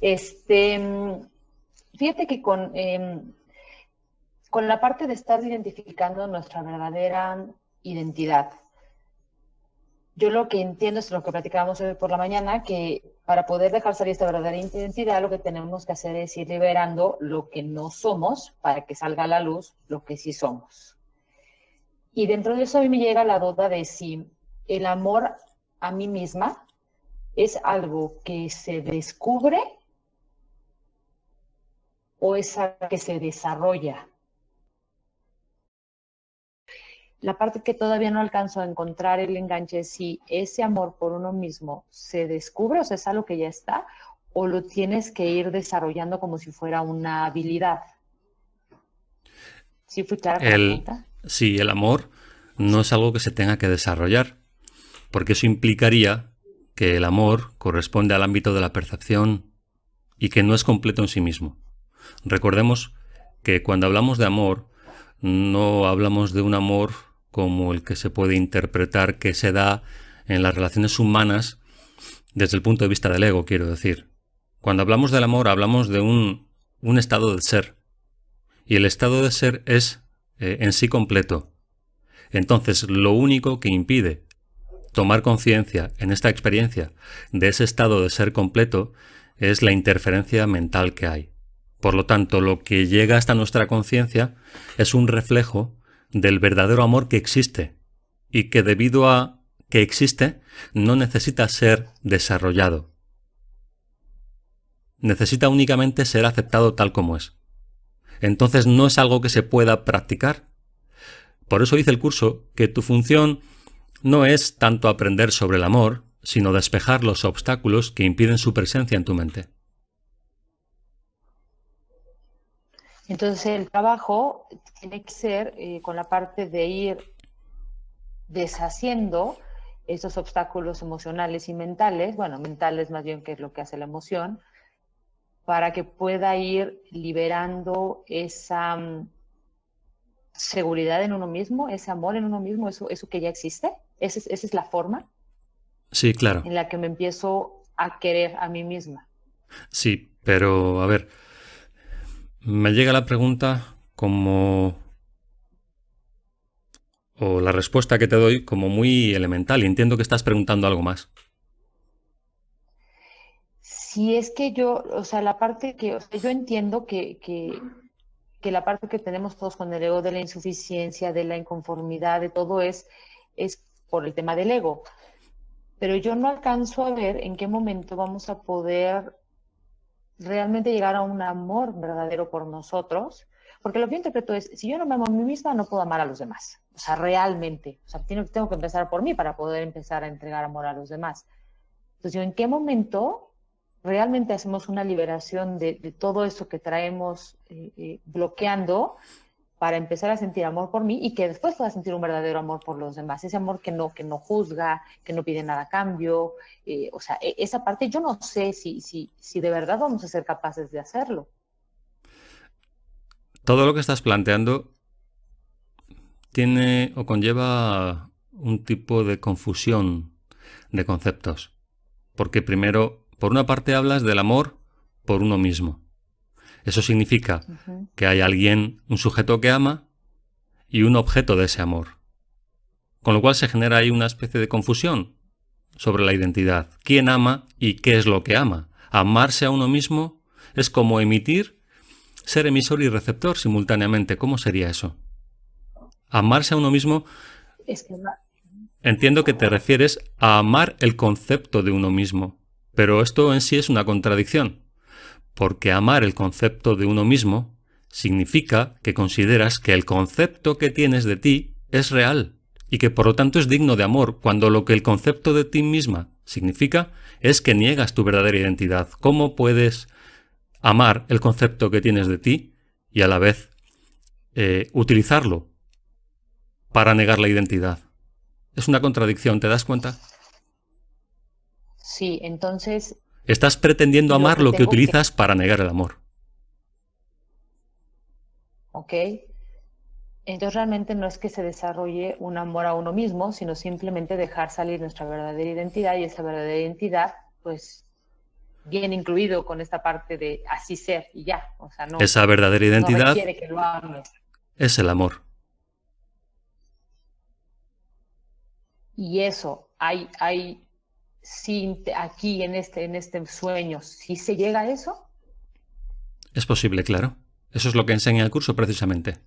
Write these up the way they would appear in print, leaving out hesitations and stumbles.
Este, fíjate que con la parte de estar identificando nuestra verdadera identidad, yo lo que entiendo es lo que platicábamos hoy por la mañana, que para poder dejar salir esta verdadera identidad, lo que tenemos que hacer es ir liberando lo que no somos para que salga a la luz lo que sí somos. Y dentro de eso a mí me llega la duda de si el amor a mí misma es algo que se descubre o es algo que se desarrolla. La parte que todavía no alcanzo a encontrar el enganche es si ese amor por uno mismo se descubre, o sea, es algo que ya está, o lo tienes que ir desarrollando como si fuera una habilidad. ¿Sí fui clara con la El, pregunta? sí, el amor no es algo que se tenga que desarrollar, porque eso implicaría que el amor corresponde al ámbito de la percepción y que no es completo en sí mismo. Recordemos que cuando hablamos de amor, no hablamos de un amor como el que se puede interpretar que se da en las relaciones humanas desde el punto de vista del ego, quiero decir. Cuando hablamos del amor, hablamos de un estado de ser. Y el estado de ser es en sí completo. Entonces, lo único que impide tomar conciencia en esta experiencia de ese estado de ser completo es la interferencia mental que hay. Por lo tanto, lo que llega hasta nuestra conciencia es un reflejo del verdadero amor que existe y que debido a que existe no necesita ser desarrollado. Necesita únicamente ser aceptado tal como es. Entonces no es algo que se pueda practicar. Por eso dice el curso que tu función no es tanto aprender sobre el amor, sino despejar los obstáculos que impiden su presencia en tu mente. Entonces el trabajo tiene que ser con la parte de ir deshaciendo esos obstáculos emocionales y mentales, bueno, mentales más bien que es lo que hace la emoción, para que pueda ir liberando esa seguridad en uno mismo, ese amor en uno mismo, eso que ya existe. Esa es la forma Sí, claro. en la que me empiezo a querer a mí misma. Sí, pero a ver, me llega la pregunta como o la respuesta que te doy como muy elemental y entiendo que estás preguntando algo más. Si es que yo, o sea, la parte que, o sea, yo entiendo que la parte que tenemos todos con el ego de la insuficiencia, de la inconformidad, de todo es por el tema del ego. Pero yo no alcanzo a ver en qué momento vamos a poder realmente llegar a un amor verdadero por nosotros, porque lo que yo interpreto es, si yo no me amo a mí misma, no puedo amar a los demás. O sea, realmente. O sea, tengo que empezar por mí para poder empezar a entregar amor a los demás. Entonces, ¿en qué momento realmente hacemos una liberación de todo eso que traemos bloqueando para empezar a sentir amor por mí y que después pueda sentir un verdadero amor por los demás? Ese amor que no juzga, que no pide nada a cambio. O sea, esa parte yo no sé si de verdad vamos a ser capaces de hacerlo. Todo lo que estás planteando tiene o conlleva un tipo de confusión de conceptos. Porque primero, por una parte hablas del amor por uno mismo. Eso significa Uh -huh. que hay alguien, un sujeto que ama y un objeto de ese amor. Con lo cual se genera ahí una especie de confusión sobre la identidad. ¿Quién ama y qué es lo que ama? Amarse a uno mismo es como emitir, ser emisor y receptor simultáneamente. ¿Cómo sería eso? Amarse a uno mismo, Es que entiendo que te refieres a amar el concepto de uno mismo, pero esto en sí es una contradicción, porque amar el concepto de uno mismo significa que consideras que el concepto que tienes de ti es real y que por lo tanto es digno de amor, cuando lo que el concepto de ti misma significa es que niegas tu verdadera identidad. ¿Cómo puedes amar el concepto que tienes de ti y a la vez utilizarlo para negar la identidad? Es una contradicción, ¿te das cuenta? sí, entonces Estás pretendiendo lo amar que lo que tengo que, utilizas para negar el amor. ¿ok? Entonces realmente no es que se desarrolle un amor a uno mismo, sino simplemente dejar salir nuestra verdadera identidad y esa verdadera identidad, pues viene incluido con esta parte de así ser y ya, o sea, no, Esa verdadera no identidad requiere que lo ames. es el amor. Y eso, sí, aquí en este sueño, ¿sí se llega a eso? Es posible, claro. Eso es lo que enseña el curso precisamente.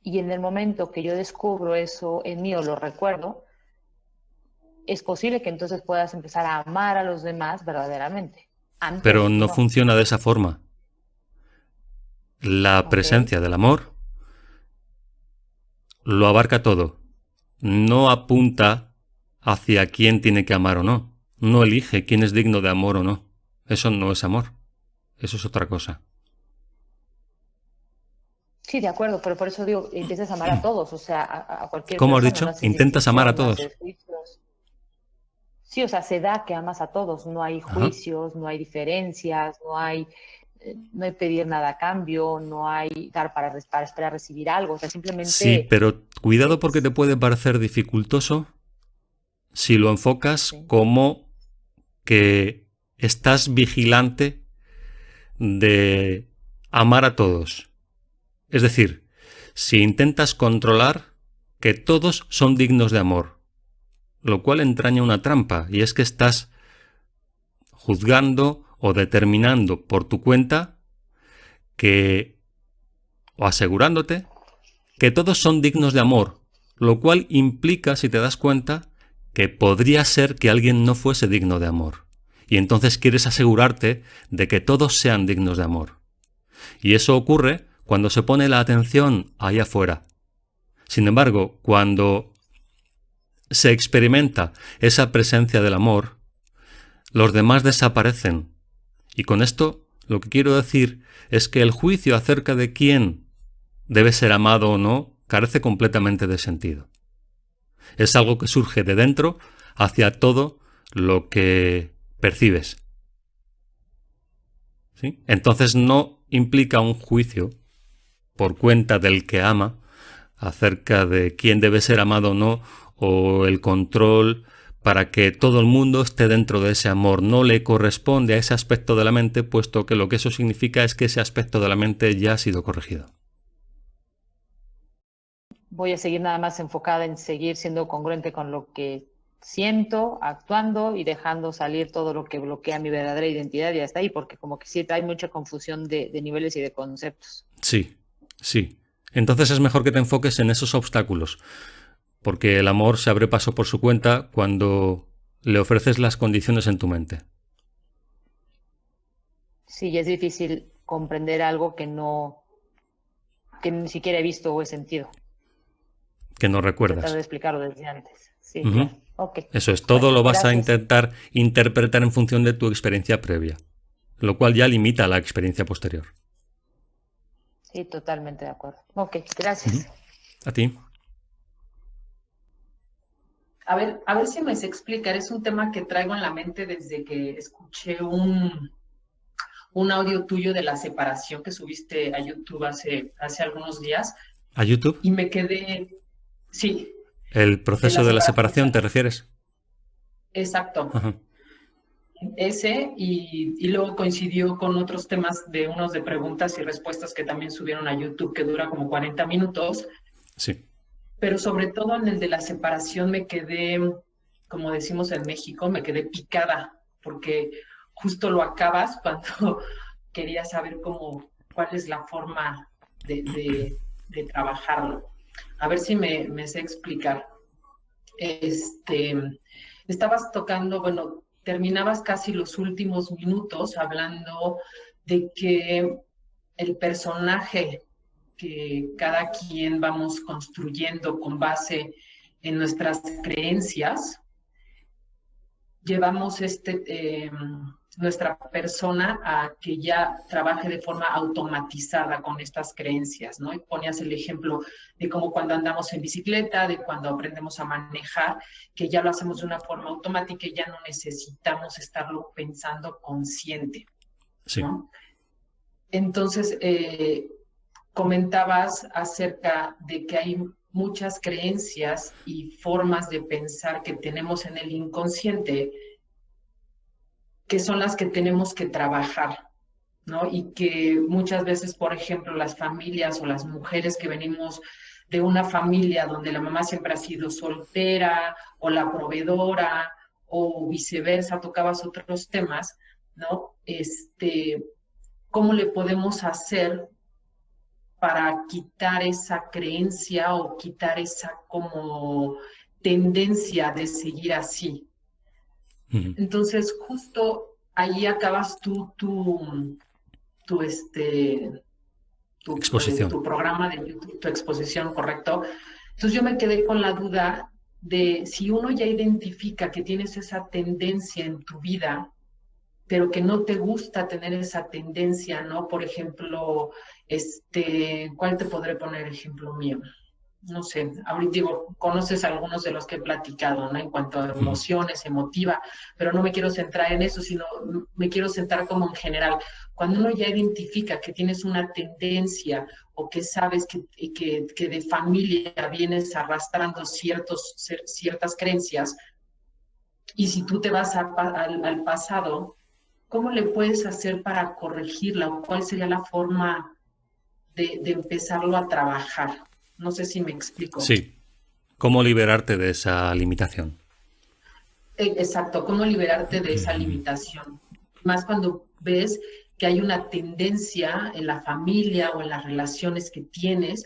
Y en el momento que yo descubro eso en mí o lo recuerdo, es posible que entonces puedas empezar a amar a los demás verdaderamente. Pero Antes, no no. funciona de esa forma. La ¿Ok? presencia del amor lo abarca todo. No apunta hacia quién tiene que amar o no. No elige quién es digno de amor o no. Eso no es amor. Eso es otra cosa. Sí, de acuerdo, pero por eso digo, empiezas a amar a todos, o sea, a cualquier ¿Cómo has persona, no dicho? haces Intentas amar a distinción, no todos. haces juicios. Sí, o sea, se da que amas a todos, no hay Ajá. juicios, no hay diferencias, no hay pedir nada a cambio, no hay dar para esperar recibir algo, o sea, Sí, simplemente pero cuidado porque te es, puede parecer dificultoso si lo enfocas sí. como que estás vigilante de amar a todos. Es decir, si intentas controlar que todos son dignos de amor, lo cual entraña una trampa, y es que estás juzgando o determinando por tu cuenta que, o asegurándote, que todos son dignos de amor, lo cual implica, si te das cuenta, que podría ser que alguien no fuese digno de amor. Y entonces quieres asegurarte de que todos sean dignos de amor. Y eso ocurre cuando se pone la atención ahí afuera. Sin embargo, cuando se experimenta esa presencia del amor, los demás desaparecen. Y con esto lo que quiero decir es que el juicio acerca de quién debe ser amado o no carece completamente de sentido. Es algo que surge de dentro hacia todo lo que percibes. ¿Sí? Entonces no implica un juicio por cuenta del que ama acerca de quién debe ser amado o no, o el control para que todo el mundo esté dentro de ese amor. No le corresponde a ese aspecto de la mente, puesto que lo que eso significa es que ese aspecto de la mente ya ha sido corregido. Voy a seguir nada más enfocada en seguir siendo congruente con lo que siento, actuando y dejando salir todo lo que bloquea mi verdadera identidad y hasta ahí, porque como que sí hay mucha confusión de niveles y de conceptos. Sí, sí. Entonces es mejor que te enfoques en esos obstáculos, porque el amor se abre paso por su cuenta cuando le ofreces las condiciones en tu mente, Sí, es difícil comprender algo que ni siquiera he visto o he sentido. que no Tratar de recuerdas. explicarlo desde antes. Sí, Ujú. claro. Ok. Eso es, todo Bueno, lo vas a gracias. intentar interpretar en función de tu experiencia previa, lo cual ya limita la experiencia posterior. Sí, totalmente de acuerdo. Ok, Ujú. gracias. A ti. A ver si me sé explicar. Es un tema que traigo en la mente desde que escuché un audio tuyo de la separación que subiste a YouTube hace algunos días ¿A YouTube? y me quedé, sí, ¿El de proceso la de la separación. separación te refieres? Exacto. Ajá. Ese y luego coincidió con otros temas de unos de preguntas y respuestas que también subieron a YouTube que dura como 40 minutos, Sí. pero sobre todo en el de la separación me quedé, como decimos en México, me quedé picada, porque justo lo acabas cuando quería saber cuál es la forma de trabajarlo. A ver si me sé explicar. Este, estabas tocando, bueno, terminabas casi los últimos minutos hablando de que el personaje que cada quien vamos construyendo con base en nuestras creencias, llevamos nuestra persona a que ya trabaje de forma automatizada con estas creencias, ¿no? Y ponías el ejemplo de cómo cuando andamos en bicicleta, de cuando aprendemos a manejar, que ya lo hacemos de una forma automática y ya no necesitamos estarlo pensando consciente, Sí. ¿no? Entonces, comentabas acerca de que hay muchas creencias y formas de pensar que tenemos en el inconsciente que son las que tenemos que trabajar, ¿no? Y que muchas veces, por ejemplo, las familias o las mujeres que venimos de una familia donde la mamá siempre ha sido soltera o la proveedora o viceversa, tocabas otros temas, ¿no? ¿Cómo le podemos hacer para quitar esa creencia o quitar esa como tendencia de seguir así? Entonces, justo ahí acabas Exposición. tu programa de YouTube, tu exposición, ¿correcto? Entonces yo me quedé con la duda de si uno ya identifica que tienes esa tendencia en tu vida, pero que no te gusta tener esa tendencia, ¿no? Por ejemplo, ¿cuál te podré poner ejemplo mío? No sé, ahorita digo, conoces algunos de los que he platicado, ¿no? En cuanto a emociones, emotiva, pero no me quiero centrar en eso, sino me quiero centrar como en general. Cuando uno ya identifica que tienes una tendencia o que sabes que de familia vienes arrastrando ciertas creencias, y si tú te vas al pasado, ¿cómo le puedes hacer para corregirla? ¿O cuál sería la forma de empezarlo a trabajar? No sé si me explico. Sí. ¿Cómo liberarte de esa limitación? Exacto, ¿cómo liberarte de esa limitación? Más cuando ves que hay una tendencia en la familia o en las relaciones que tienes,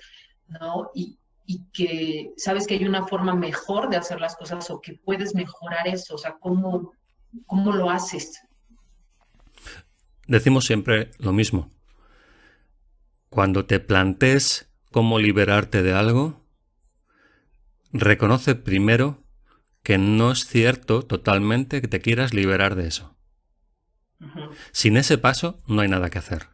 ¿no? Y que sabes que hay una forma mejor de hacer las cosas o que puedes mejorar eso, o sea, ¿cómo lo haces? Decimos siempre lo mismo. Cuando te plantees cómo liberarte de algo, reconoce primero que no es cierto totalmente que te quieras liberar de eso. Sin ese paso no hay nada que hacer.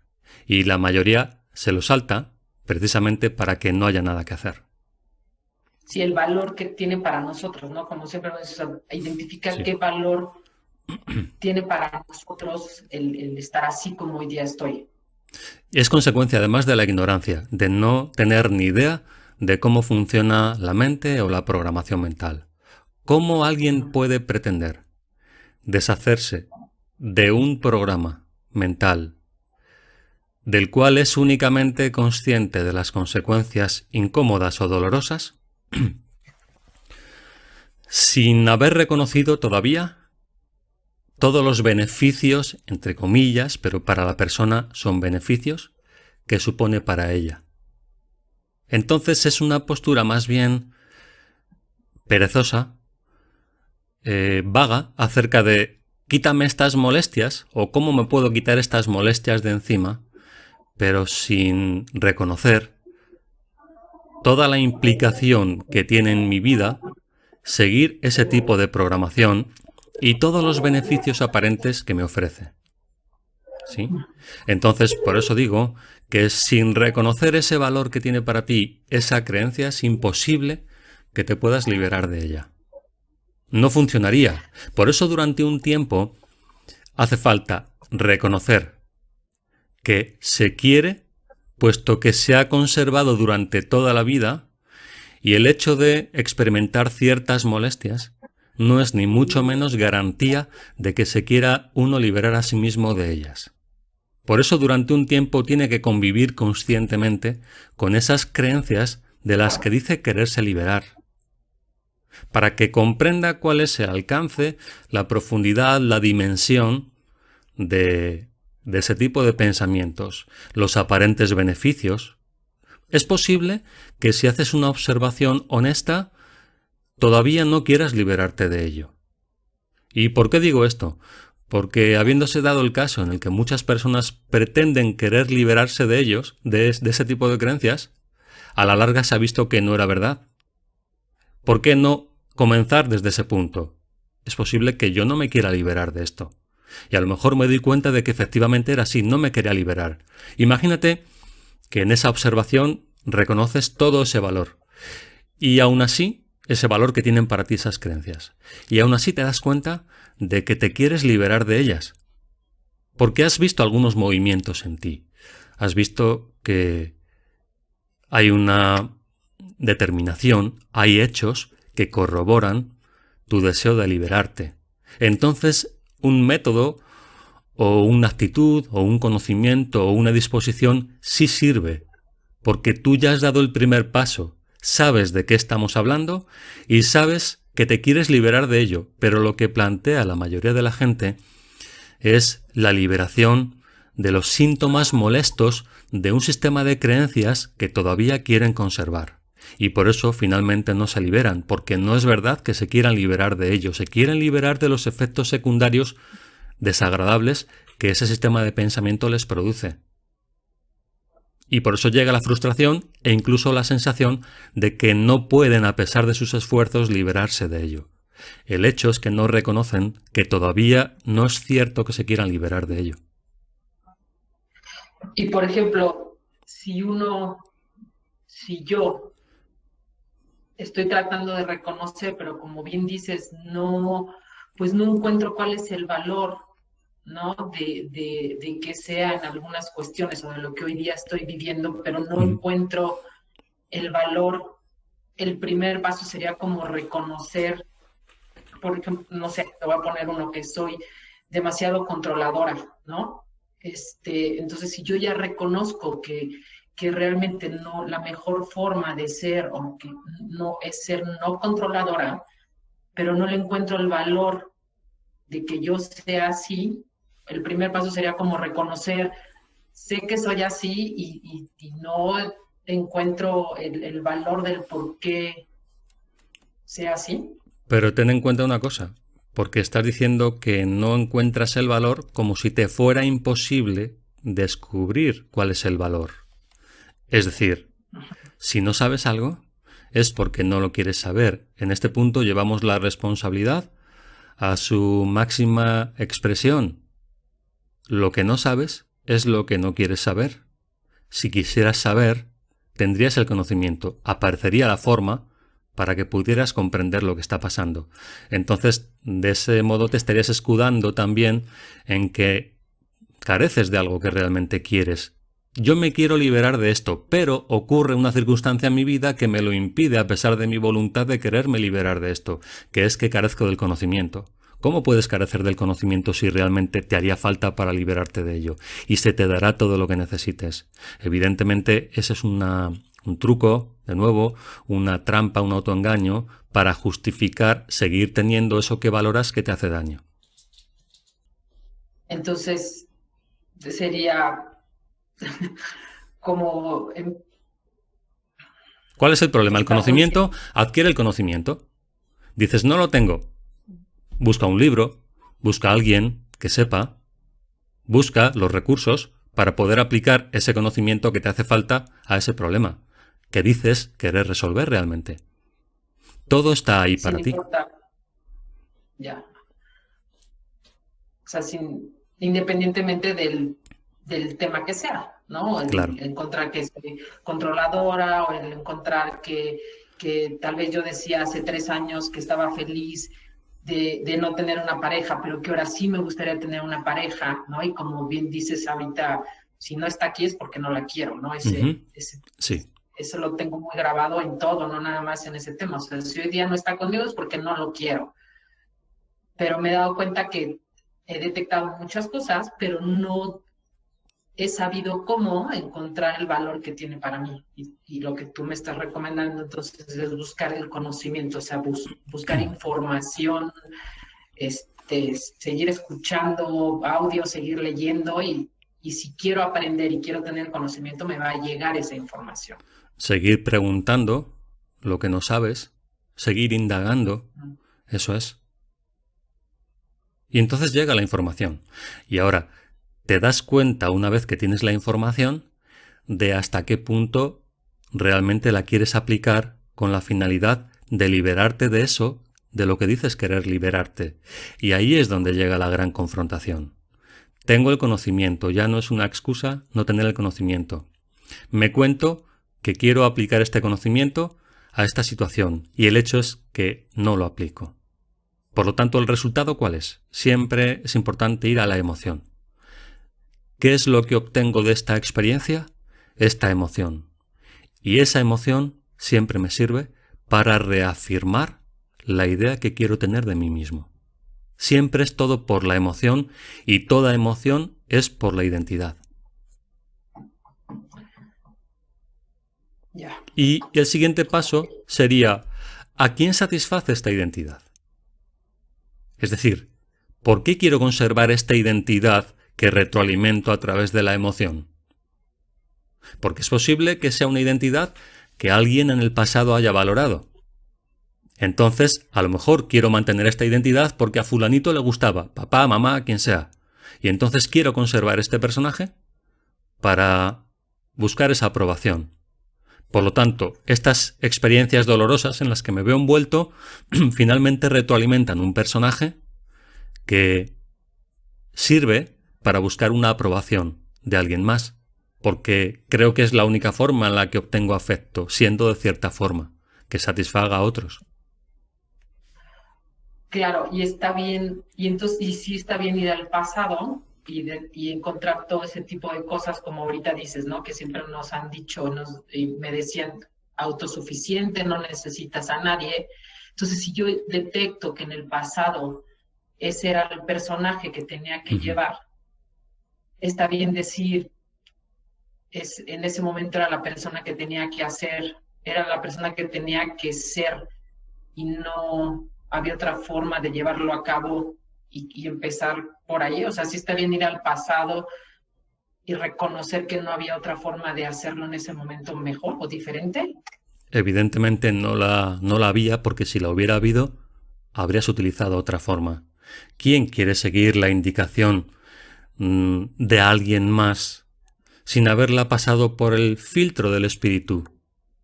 Y la mayoría se lo salta precisamente para que no haya nada que hacer. Sí, el valor que tiene para nosotros, ¿no? Como siempre nos dice, identificar Sí. qué valor tiene para nosotros el estar así como hoy día estoy. Es consecuencia además de la ignorancia, de no tener ni idea de cómo funciona la mente o la programación mental. ¿Cómo alguien puede pretender deshacerse de un programa mental del cual es únicamente consciente de las consecuencias incómodas o dolorosas, sin haber reconocido todavía todos los beneficios, entre comillas, pero para la persona son beneficios, que supone para ella? Entonces es una postura más bien perezosa, vaga, acerca de quítame estas molestias o cómo me puedo quitar estas molestias de encima, pero sin reconocer toda la implicación que tiene en mi vida seguir ese tipo de programación y todos los beneficios aparentes que me ofrece. ¿Sí? Entonces, por eso digo que sin reconocer ese valor que tiene para ti esa creencia, es imposible que te puedas liberar de ella. No funcionaría. Por eso durante un tiempo hace falta reconocer que se quiere, puesto que se ha conservado durante toda la vida, y el hecho de experimentar ciertas molestias no es ni mucho menos garantía de que se quiera uno liberar a sí mismo de ellas. Por eso durante un tiempo tiene que convivir conscientemente con esas creencias de las que dice quererse liberar, para que comprenda cuál es el alcance, la profundidad, la dimensión de ese tipo de pensamientos, los aparentes beneficios. Es posible que si haces una observación honesta, todavía no quieras liberarte de ello. ¿Y por qué digo esto? Porque habiéndose dado el caso en el que muchas personas pretenden querer liberarse de ellos, de ese tipo de creencias, a la larga se ha visto que no era verdad. ¿Por qué no comenzar desde ese punto? Es posible que yo no me quiera liberar de esto. Y a lo mejor me doy cuenta de que efectivamente era así, no me quería liberar. Imagínate que en esa observación reconoces todo ese valor. Y aún así, ese valor que tienen para ti esas creencias. Y aún así te das cuenta de que te quieres liberar de ellas. Porque has visto algunos movimientos en ti. Has visto que hay una determinación, hay hechos que corroboran tu deseo de liberarte. Entonces, un método o una actitud, o un conocimiento, o una disposición, sí sirve, porque tú ya has dado el primer paso, sabes de qué estamos hablando y sabes que te quieres liberar de ello, pero lo que plantea la mayoría de la gente es la liberación de los síntomas molestos de un sistema de creencias que todavía quieren conservar. Y por eso finalmente no se liberan, porque no es verdad que se quieran liberar de ello, se quieren liberar de los efectos secundarios desagradables que ese sistema de pensamiento les produce. Y por eso llega la frustración e incluso la sensación de que no pueden, a pesar de sus esfuerzos, liberarse de ello. El hecho es que no reconocen que todavía no es cierto que se quieran liberar de ello. Y por ejemplo, si yo estoy tratando de reconocer, pero como bien dices, no, pues no encuentro cuál es el valor, ¿no? De que sea en algunas cuestiones o de lo que hoy día estoy viviendo, pero no encuentro el valor. El primer paso sería como reconocer, por ejemplo, no sé, te voy a poner uno, que soy demasiado controladora, ¿no? Entonces, si yo ya reconozco que realmente no, la mejor forma de ser, o que no es ser no controladora, pero no le encuentro el valor de que yo sea así, el primer paso sería como reconocer, sé que soy así y no encuentro el valor del por qué sea así. Pero ten en cuenta una cosa, porque estás diciendo que no encuentras el valor como si te fuera imposible descubrir cuál es el valor. Es decir, si no sabes algo, es porque no lo quieres saber. En este punto llevamos la responsabilidad a su máxima expresión. Lo que no sabes es lo que no quieres saber. Si quisieras saber, tendrías el conocimiento, aparecería la forma para que pudieras comprender lo que está pasando. Entonces, de ese modo te estarías escudando también en que careces de algo que realmente quieres. Yo me quiero liberar de esto, pero ocurre una circunstancia en mi vida que me lo impide a pesar de mi voluntad de quererme liberar de esto, que es que carezco del conocimiento. ¿Cómo puedes carecer del conocimiento si realmente te haría falta para liberarte de ello? Y se te dará todo lo que necesites. Evidentemente, ese es un truco, de nuevo, una trampa, un autoengaño, para justificar seguir teniendo eso que valoras que te hace daño. Entonces, sería como... ¿Cuál es el problema? El conocimiento adquiere el conocimiento. Dices, no lo tengo. Busca un libro, busca a alguien que sepa, busca los recursos para poder aplicar ese conocimiento que te hace falta a ese problema que dices querer resolver realmente. Todo está ahí para ti. Importar. Ya. O sea, independientemente del tema que sea, ¿no? Claro. El encontrar que soy controladora, o el encontrar que tal vez yo decía hace 3 años que estaba feliz de no tener una pareja, pero que ahora sí me gustaría tener una pareja, ¿no? Y como bien dices ahorita, si no está aquí es porque no la quiero, ¿no? Sí. Eso lo tengo muy grabado en todo, no nada más en ese tema. O sea, si hoy día no está conmigo es porque no lo quiero. Pero me he dado cuenta que he detectado muchas cosas, pero no he sabido cómo encontrar el valor que tiene para mí. Y lo que tú me estás recomendando entonces es buscar el conocimiento, o sea, buscar información, seguir escuchando audio, seguir leyendo, y si quiero aprender y quiero tener conocimiento, me va a llegar esa información. Seguir preguntando lo que no sabes, seguir indagando, eso es. Y entonces llega la información. Y ahora, te das cuenta una vez que tienes la información de hasta qué punto realmente la quieres aplicar con la finalidad de liberarte de eso, de lo que dices querer liberarte. Y ahí es donde llega la gran confrontación. Tengo el conocimiento, ya no es una excusa no tener el conocimiento. Me cuento que quiero aplicar este conocimiento a esta situación y el hecho es que no lo aplico. Por lo tanto, ¿el resultado cuál es? Siempre es importante ir a la emoción. ¿Qué es lo que obtengo de esta experiencia? Esta emoción. Y esa emoción siempre me sirve para reafirmar la idea que quiero tener de mí mismo. Siempre es todo por la emoción y toda emoción es por la identidad. Ya. Y el siguiente paso sería, ¿a quién satisface esta identidad? Es decir, ¿por qué quiero conservar esta identidad que retroalimento a través de la emoción? Porque es posible que sea una identidad que alguien en el pasado haya valorado. Entonces, a lo mejor quiero mantener esta identidad porque a fulanito le gustaba, papá, mamá, quien sea. Y entonces quiero conservar este personaje para buscar esa aprobación. Por lo tanto, estas experiencias dolorosas en las que me veo envuelto finalmente retroalimentan un personaje que sirve para buscar una aprobación de alguien más, porque creo que es la única forma en la que obtengo afecto, siendo de cierta forma, que satisfaga a otros. Claro, y está bien, y entonces, y sí está bien ir al pasado y encontrar todo ese tipo de cosas como ahorita dices, ¿no? Que siempre nos han dicho, y me decían, autosuficiente, no necesitas a nadie. Entonces, si yo detecto que en el pasado ese era el personaje que tenía que llevar, está bien decir, en ese momento era la persona que tenía que hacer, era la persona que tenía que ser y no había otra forma de llevarlo a cabo y empezar por ahí. O sea, sí está bien ir al pasado y reconocer que no había otra forma de hacerlo en ese momento mejor o diferente. Evidentemente no la había, porque si la hubiera habido, habrías utilizado otra forma. ¿Quién quiere seguir la indicación de alguien más sin haberla pasado por el filtro del espíritu?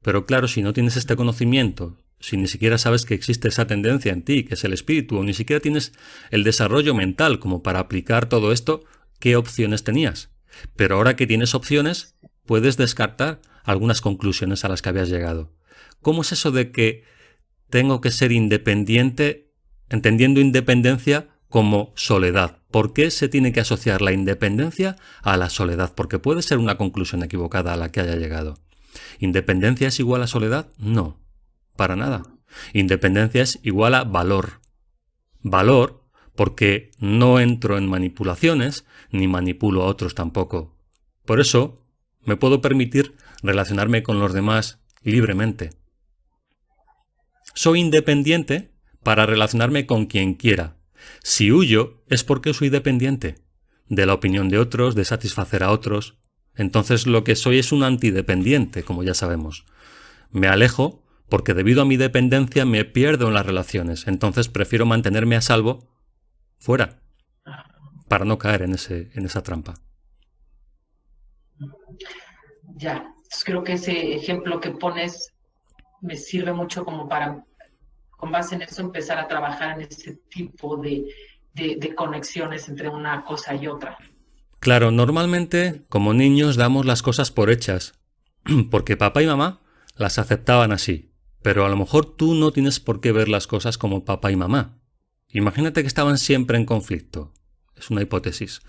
Pero claro, si no tienes este conocimiento, si ni siquiera sabes que existe esa tendencia en ti, que es el espíritu, o ni siquiera tienes el desarrollo mental como para aplicar todo esto, ¿qué opciones tenías? Pero ahora que tienes opciones, puedes descartar algunas conclusiones a las que habías llegado. ¿Cómo es eso de que tengo que ser independiente, entendiendo independencia como soledad? ¿Por qué se tiene que asociar la independencia a la soledad? Porque puede ser una conclusión equivocada a la que haya llegado. ¿Independencia es igual a soledad? No, para nada. Independencia es igual a valor. Valor porque no entro en manipulaciones ni manipulo a otros tampoco. Por eso me puedo permitir relacionarme con los demás libremente. Soy independiente para relacionarme con quien quiera. Si huyo es porque soy dependiente de la opinión de otros, de satisfacer a otros. Entonces lo que soy es un antidependiente, como ya sabemos. Me alejo porque debido a mi dependencia me pierdo en las relaciones. Entonces prefiero mantenerme a salvo fuera para no caer en esa trampa. Ya, entonces creo que ese ejemplo que pones me sirve mucho como para, con base en eso, empezar a trabajar en ese tipo de conexiones entre una cosa y otra. Claro, normalmente como niños damos las cosas por hechas, porque papá y mamá las aceptaban así, pero a lo mejor tú no tienes por qué ver las cosas como papá y mamá. Imagínate que estaban siempre en conflicto, es una hipótesis,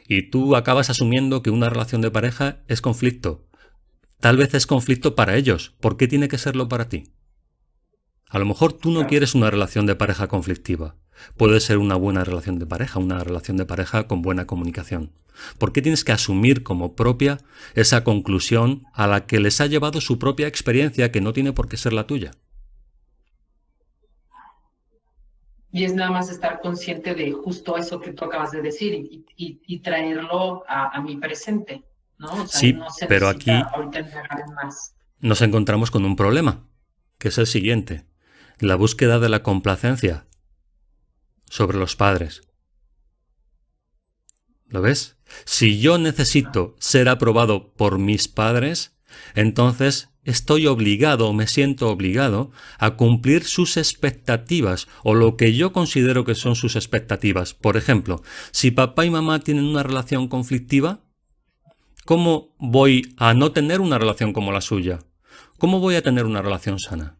y tú acabas asumiendo que una relación de pareja es conflicto. Tal vez es conflicto para ellos, ¿por qué tiene que serlo para ti? A lo mejor tú no quieres una relación de pareja conflictiva. Puede ser una buena relación de pareja, una relación de pareja con buena comunicación. ¿Por qué tienes que asumir como propia esa conclusión a la que les ha llevado su propia experiencia, que no tiene por qué ser la tuya? Y es nada más estar consciente de justo eso que tú acabas de decir y traerlo a mi presente, ¿no? O sea, Sí, no se pero necesita aquí ahorita indagar en más. nos encontramos con un problema, que es el siguiente: la búsqueda de la complacencia sobre los padres. ¿Lo ves? Si yo necesito ser aprobado por mis padres, entonces estoy obligado o me siento obligado a cumplir sus expectativas o lo que yo considero que son sus expectativas. Por ejemplo, si papá y mamá tienen una relación conflictiva, ¿cómo voy a no tener una relación como la suya? ¿Cómo voy a tener una relación sana?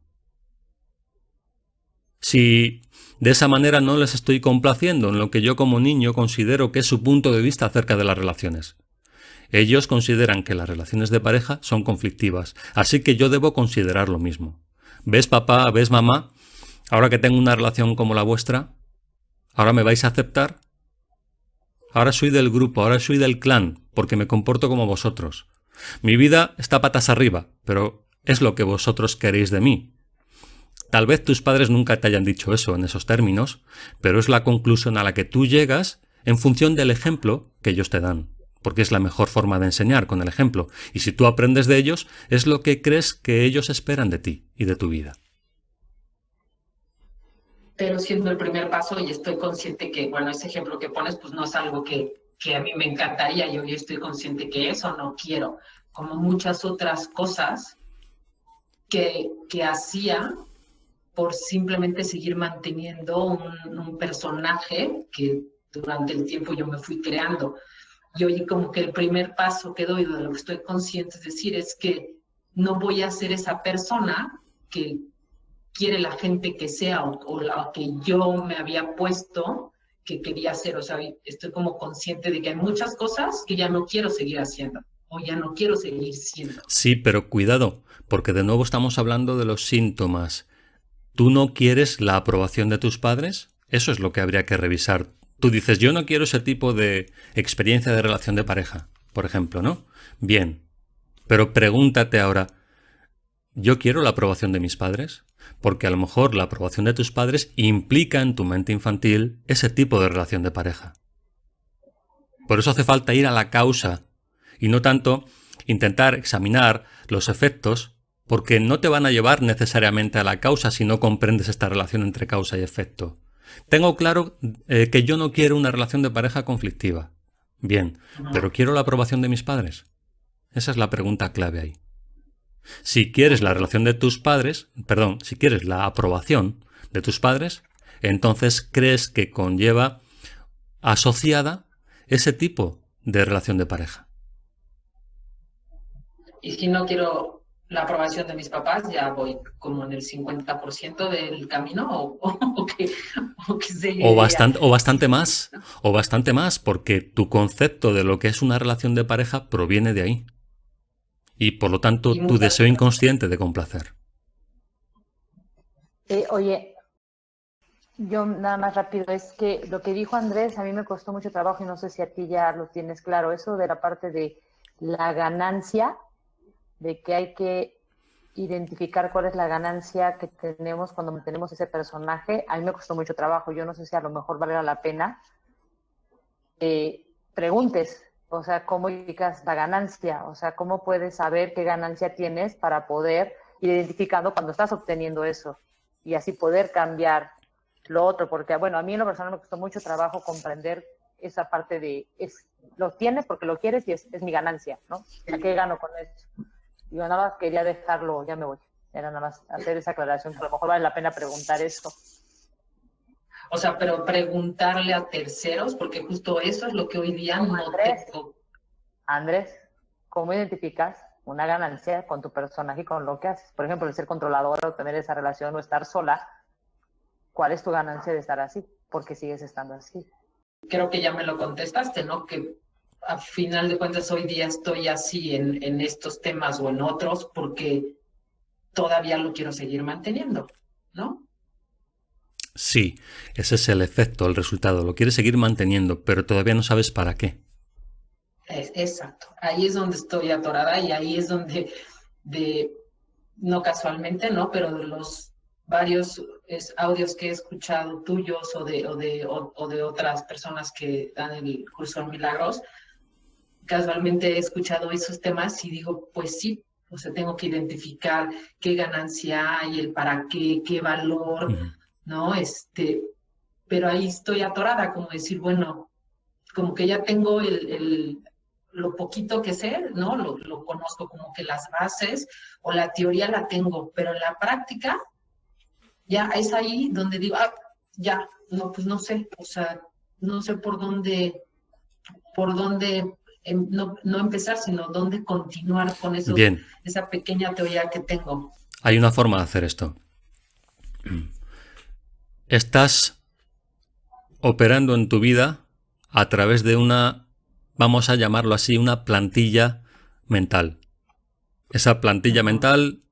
Si de esa manera no les estoy complaciendo en lo que yo como niño considero que es su punto de vista acerca de las relaciones. Ellos consideran que las relaciones de pareja son conflictivas, así que yo debo considerar lo mismo. ¿Ves, papá? ¿Ves, mamá? Ahora que tengo una relación como la vuestra, ahora me vais a aceptar, ahora soy del grupo, ahora soy del clan, porque me comporto como vosotros. Mi vida está patas arriba, pero es lo que vosotros queréis de mí. Tal vez tus padres nunca te hayan dicho eso en esos términos, pero es la conclusión a la que tú llegas en función del ejemplo que ellos te dan, porque es la mejor forma de enseñar, con el ejemplo. Y si tú aprendes de ellos, es lo que crees que ellos esperan de ti y de tu vida. Pero siendo el primer paso, y estoy consciente que, bueno, ese ejemplo que pones, pues no es algo que a mí me encantaría, yo estoy consciente que eso no quiero, como muchas otras cosas que hacía por simplemente seguir manteniendo un personaje que durante el tiempo yo me fui creando. Y hoy como que el primer paso que doy, de lo que estoy consciente, es decir, es que no voy a ser esa persona que quiere la gente que sea o la que yo me había puesto que quería hacer. O sea, estoy como consciente de que hay muchas cosas que ya no quiero seguir haciendo o ya no quiero seguir siendo. Sí, pero cuidado, porque de nuevo estamos hablando de los síntomas. ¿Tú no quieres la aprobación de tus padres? Eso es lo que habría que revisar. Tú dices, yo no quiero ese tipo de experiencia de relación de pareja, por ejemplo, ¿no? Bien, pero pregúntate ahora, ¿yo quiero la aprobación de mis padres? Porque a lo mejor la aprobación de tus padres implica en tu mente infantil ese tipo de relación de pareja. Por eso hace falta ir a la causa y no tanto intentar examinar los efectos, porque no te van a llevar necesariamente a la causa si no comprendes esta relación entre causa y efecto. Tengo claro que yo no quiero una relación de pareja conflictiva. Bien, pero ¿quiero la aprobación de mis padres? Esa es la pregunta clave ahí. Si quieres la relación de tus padres, perdón, si quieres la aprobación de tus padres, entonces crees que conlleva asociada ese tipo de relación de pareja. Y si no quiero la aprobación de mis papás, ya voy como en el 50% del camino o que seguiría. O bastante más, porque tu concepto de lo que es una relación de pareja proviene de ahí. Y por lo tanto, Y tu muchas deseo inconsciente de complacer. Oye, yo nada más rápido, es que lo que dijo Andrés a mí me costó mucho trabajo y no sé si a ti ya lo tienes claro, eso de la parte de la ganancia, de que hay que identificar cuál es la ganancia que tenemos cuando mantenemos ese personaje. A mí me costó mucho trabajo, yo no sé si a lo mejor vale la pena preguntes, o sea, cómo indicas la ganancia, o sea, cómo puedes saber qué ganancia tienes para poder ir identificando cuando estás obteniendo eso y así poder cambiar lo otro, porque bueno, a mí en lo personal me costó mucho trabajo comprender esa parte de, lo tienes porque lo quieres y es mi ganancia, ¿no? ¿A qué gano con esto? Yo nada más quería dejarlo, ya me voy, era nada más hacer esa aclaración, que a lo mejor vale la pena preguntar esto. O sea, pero preguntarle a terceros, porque justo eso es lo que hoy día no tengo. Andrés, ¿cómo identificas una ganancia con tu personaje y con lo que haces? Por ejemplo, el ser controladora o tener esa relación o estar sola, ¿cuál es tu ganancia de estar así? ¿Por qué sigues estando así? Creo que ya me lo contestaste, ¿no? Que a final de cuentas hoy día estoy así en estos temas o en otros porque todavía lo quiero seguir manteniendo, ¿no? Sí, ese es el efecto, el resultado. Lo quieres seguir manteniendo, pero todavía no sabes para qué. Exacto. Ahí es donde estoy atorada y ahí es donde, no casualmente, ¿no? Pero de los varios audios que he escuchado tuyos o de otras personas que dan el curso de milagros, casualmente he escuchado esos temas y digo, pues sí, o sea, tengo que identificar qué ganancia hay, el para qué, qué valor, ¿no? Pero ahí estoy atorada, como decir, bueno, como que ya tengo lo poquito que sé, ¿no? Lo conozco como que las bases o la teoría la tengo, pero en la práctica ya es ahí donde digo, ya, no, pues no sé, o sea, no sé por dónde no empezar, sino dónde continuar con Bien, esa pequeña teoría que tengo. hay una forma de hacer esto. Estás operando en tu vida a través de una, vamos a llamarlo así, una plantilla mental. Esa plantilla mental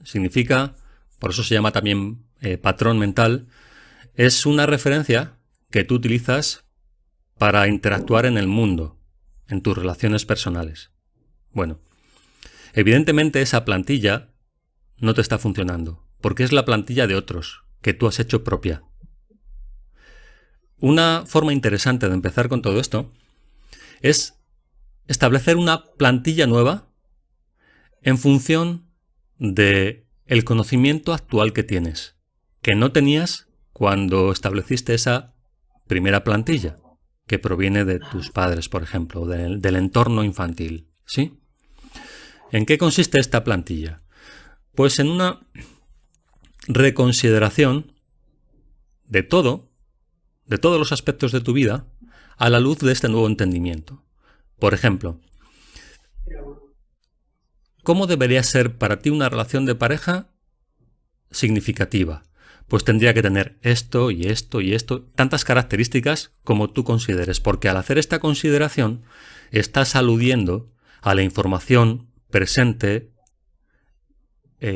significa, por eso se llama también patrón mental, es una referencia que tú utilizas para interactuar en el mundo, en tus relaciones personales. Bueno, evidentemente esa plantilla no te está funcionando, porque es la plantilla de otros, que tú has hecho propia. Una forma interesante de empezar con todo esto es establecer una plantilla nueva en función de el conocimiento actual que tienes, que no tenías cuando estableciste esa primera plantilla, que proviene de tus padres, por ejemplo, del entorno infantil, ¿sí? ¿En qué consiste esta plantilla? Pues en una reconsideración de todos los aspectos de tu vida, a la luz de este nuevo entendimiento. Por ejemplo, ¿cómo debería ser para ti una relación de pareja significativa? Pues tendría que tener esto y esto y esto, tantas características como tú consideres, porque al hacer esta consideración estás aludiendo a la información presente,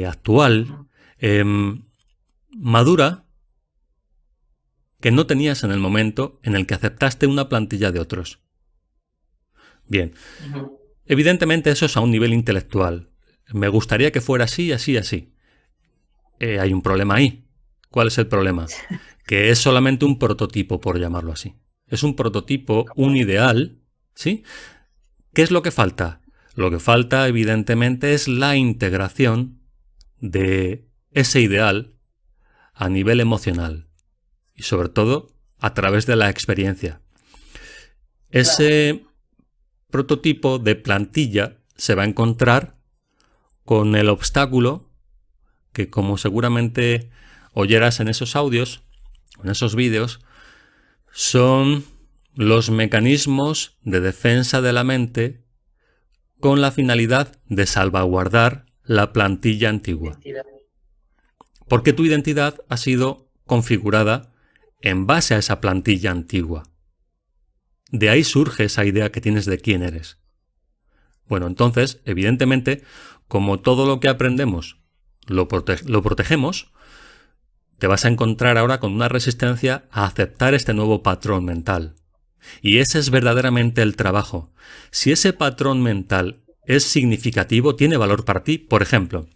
actual, madura, que no tenías en el momento en el que aceptaste una plantilla de otros. Bien, evidentemente eso es a un nivel intelectual. Me gustaría que fuera así, así, así. Hay un problema ahí. ¿Cuál es el problema? Que es solamente un prototipo, por llamarlo así. Es un prototipo, un ideal, ¿sí? ¿Qué es lo que falta? Lo que falta, evidentemente, es la integración de ese ideal a nivel emocional y, sobre todo, a través de la experiencia. Ese prototipo de plantilla se va a encontrar con el obstáculo que, como seguramente oyeras en esos audios, en esos vídeos, son los mecanismos de defensa de la mente con la finalidad de salvaguardar la plantilla antigua. Porque tu identidad ha sido configurada en base a esa plantilla antigua. De ahí surge esa idea que tienes de quién eres. Bueno, entonces, evidentemente, como todo lo que aprendemos lo protegemos, te vas a encontrar ahora con una resistencia a aceptar este nuevo patrón mental. Y ese es verdaderamente el trabajo. Si ese patrón mental es significativo, tiene valor para ti, por ejemplo,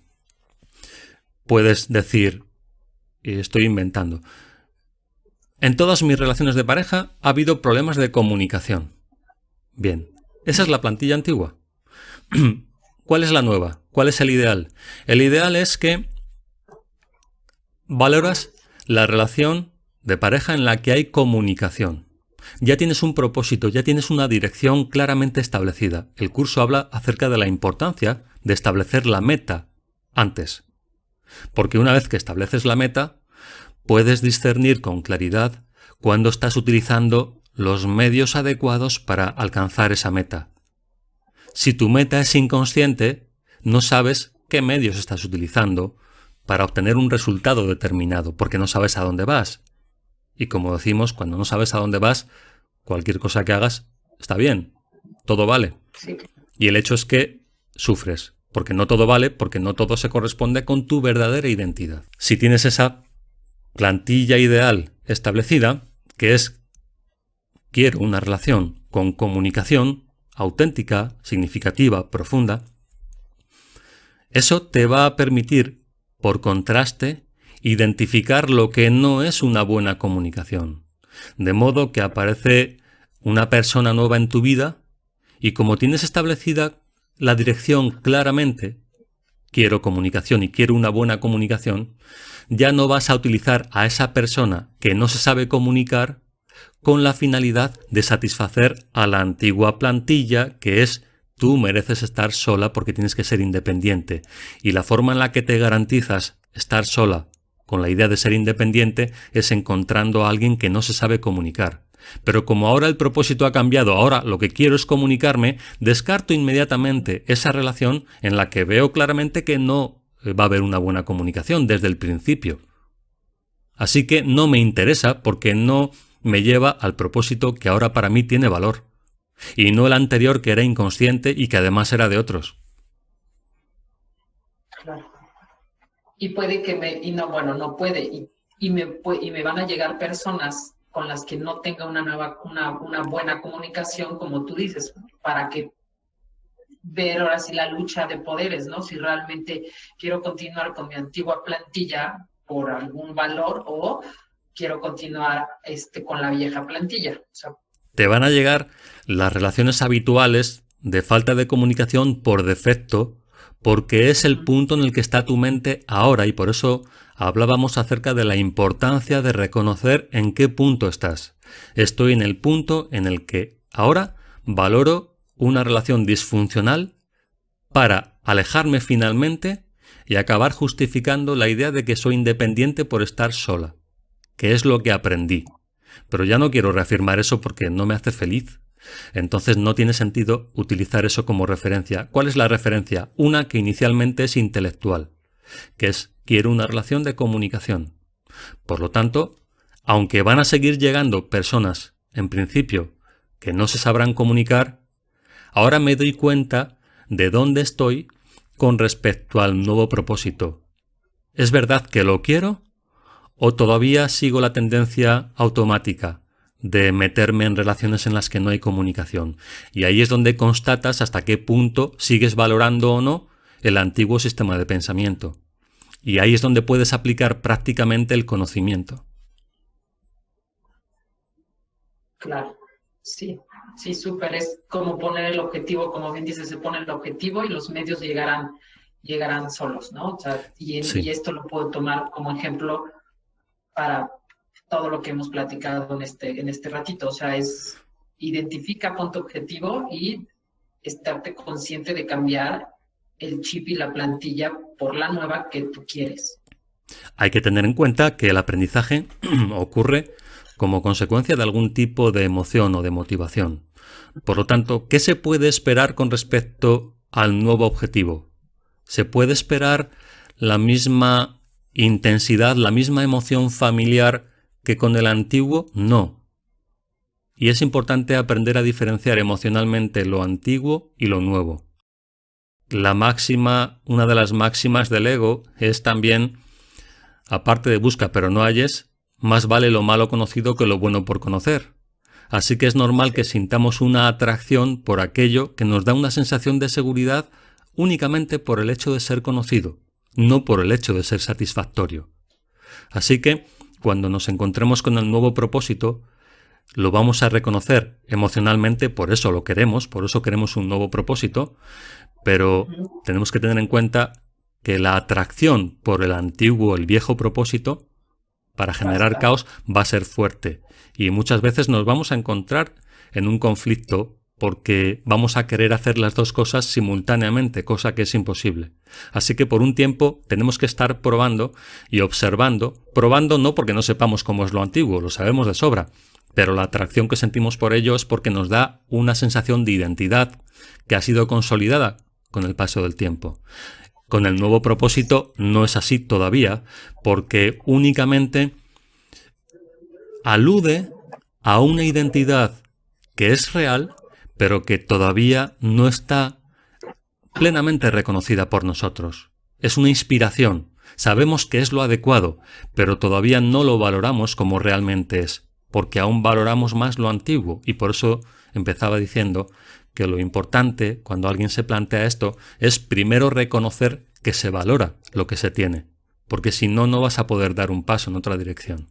puedes decir, y estoy inventando, en todas mis relaciones de pareja ha habido problemas de comunicación. Bien, esa es la plantilla antigua. ¿Cuál es la nueva? ¿Cuál es el ideal? El ideal es que valoras la relación de pareja en la que hay comunicación. Ya tienes un propósito, ya tienes una dirección claramente establecida. El curso habla acerca de la importancia de establecer la meta antes. Porque una vez que estableces la meta, puedes discernir con claridad cuándo estás utilizando los medios adecuados para alcanzar esa meta. Si tu meta es inconsciente, no sabes qué medios estás utilizando para obtener un resultado determinado, porque no sabes a dónde vas. Y como decimos, cuando no sabes a dónde vas, cualquier cosa que hagas está bien, todo vale. Sí. Y el hecho es que sufres, porque no todo vale, porque no todo se corresponde con tu verdadera identidad. Si tienes esa plantilla ideal establecida, que es quiero una relación con comunicación auténtica, significativa, profunda, eso te va a permitir, por contraste, identificar lo que no es una buena comunicación. De modo que aparece una persona nueva en tu vida y como tienes establecida la dirección claramente, quiero comunicación y quiero una buena comunicación, ya no vas a utilizar a esa persona que no se sabe comunicar con la finalidad de satisfacer a la antigua plantilla que es tú mereces estar sola porque tienes que ser independiente. Y la forma en la que te garantizas estar sola con la idea de ser independiente es encontrando a alguien que no se sabe comunicar. Pero como ahora el propósito ha cambiado, ahora lo que quiero es comunicarme, descarto inmediatamente esa relación en la que veo claramente que no va a haber una buena comunicación desde el principio. Así que no me interesa porque no me lleva al propósito que ahora para mí tiene valor. Y no el anterior que era inconsciente y que además era de otros. Claro. Y puede que me, y no, bueno, no puede, y me van a llegar personas con las que no tenga una buena comunicación, como tú dices, para que ver ahora sí la lucha de poderes, ¿no? Si realmente quiero continuar con mi antigua plantilla por algún valor o quiero continuar con la vieja plantilla. O sea, te van a llegar las relaciones habituales de falta de comunicación por defecto, porque es el punto en el que está tu mente ahora, y por eso hablábamos acerca de la importancia de reconocer en qué punto estás. Estoy en el punto en el que ahora valoro una relación disfuncional para alejarme finalmente y acabar justificando la idea de que soy independiente por estar sola, que es lo que aprendí. Pero ya no quiero reafirmar eso porque no me hace feliz. Entonces no tiene sentido utilizar eso como referencia. ¿Cuál es la referencia? Una que inicialmente es intelectual, que es quiero una relación de comunicación. Por lo tanto, aunque van a seguir llegando personas, en principio, que no se sabrán comunicar, ahora me doy cuenta de dónde estoy con respecto al nuevo propósito. ¿Es verdad que lo quiero? ¿O todavía sigo la tendencia automática de meterme en relaciones en las que no hay comunicación? Y ahí es donde constatas hasta qué punto sigues valorando o no el antiguo sistema de pensamiento. Y ahí es donde puedes aplicar prácticamente el conocimiento. claro, sí, sí, súper. Es como poner el objetivo, como bien dices, se pone el objetivo y los medios llegarán solos, ¿no? O sea, y Sí. esto lo puedo tomar como ejemplo para todo lo que hemos platicado en este ratito. O sea, es identifica, pon tu objetivo y estarte consciente de cambiar el chip y la plantilla por la nueva que tú quieres. Hay que tener en cuenta que el aprendizaje ocurre como consecuencia de algún tipo de emoción o de motivación. Por lo tanto, ¿qué se puede esperar con respecto al nuevo objetivo? ¿Se puede esperar la misma intensidad, la misma emoción familiar que con el antiguo? No. Y es importante aprender a diferenciar emocionalmente lo antiguo y lo nuevo. Una de las máximas del ego es también, aparte de busca pero no halles, más vale lo malo conocido que lo bueno por conocer. Así que es normal que sintamos una atracción por aquello que nos da una sensación de seguridad únicamente por el hecho de ser conocido, no por el hecho de ser satisfactorio. Así que, cuando nos encontremos con el nuevo propósito, lo vamos a reconocer emocionalmente, por eso lo queremos, por eso queremos un nuevo propósito, pero tenemos que tener en cuenta que la atracción por el antiguo, el viejo propósito, para generar caos, va a ser fuerte. Y muchas veces nos vamos a encontrar en un conflicto porque vamos a querer hacer las dos cosas simultáneamente, cosa que es imposible. Así que por un tiempo tenemos que estar probando y observando, probando no porque no sepamos cómo es lo antiguo, lo sabemos de sobra, pero la atracción que sentimos por ello es porque nos da una sensación de identidad que ha sido consolidada con el paso del tiempo. Con el nuevo propósito no es así todavía, porque únicamente alude a una identidad que es real, pero que todavía no está plenamente reconocida por nosotros. Es una inspiración. Sabemos que es lo adecuado, pero todavía no lo valoramos como realmente es, porque aún valoramos más lo antiguo, y por eso empezaba diciendo que lo importante cuando alguien se plantea esto es primero reconocer que se valora lo que se tiene, porque si no, no vas a poder dar un paso en otra dirección.